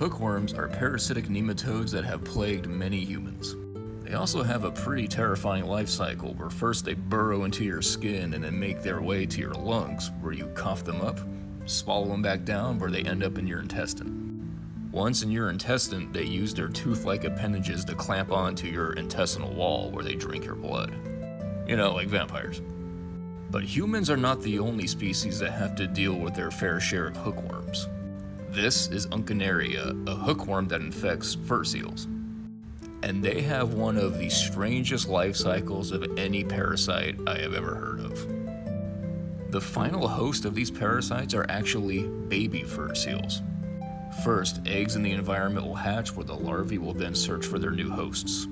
Hookworms are parasitic nematodes that have plagued many humans. They also have a pretty terrifying life cycle where first they burrow into your skin and then make their way to your lungs, where you cough them up, swallow them back down, where they end up in your intestine. Once in your intestine, they use their tooth-like appendages to clamp onto your intestinal wall where they drink your blood. You know, like vampires. But humans are not the only species that have to deal with their fair share of hookworms. This is Uncinnaria, a hookworm that infects fur seals. And they have one of the strangest life cycles of any parasite I have ever heard of. The final host of these parasites are actually baby fur seals. First, eggs in the environment will hatch where the larvae will then search for their new hosts.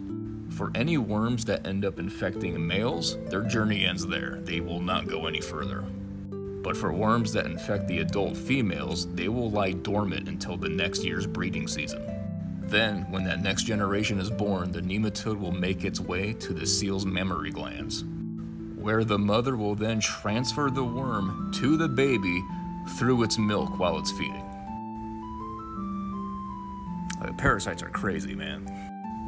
For any worms that end up infecting males, their journey ends there. They will not go any further. But for worms that infect the adult females, they will lie dormant until the next year's breeding season. Then, when that next generation is born, the nematode will make its way to the seal's mammary glands, where the mother will then transfer the worm to the baby through its milk while it's feeding. Parasites are crazy, man.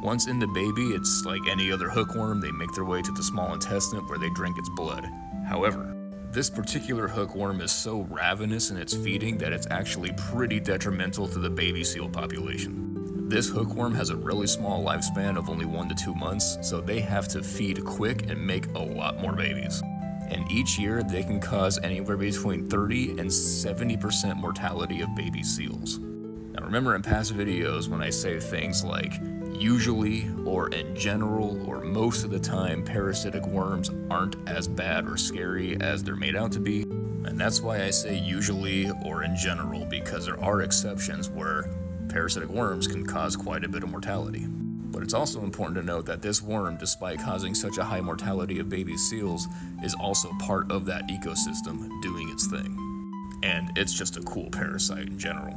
Once in the baby, it's like any other hookworm. They make their way to the small intestine where they drink its blood. However, this particular hookworm is so ravenous in its feeding that it's actually pretty detrimental to the baby seal population. This hookworm has a really small lifespan of only 1 to 2 months, so they have to feed quick and make a lot more babies. And each year, they can cause anywhere between 30 and 70% mortality of baby seals. Now remember in past videos when I say things like usually or in general or most of the time, parasitic worms aren't as bad or scary as they're made out to be. And that's why I say usually or in general, because there are exceptions where parasitic worms can cause quite a bit of mortality. But it's also important to note that this worm, despite causing such a high mortality of baby seals, is also part of that ecosystem doing its thing. And it's just a cool parasite in general.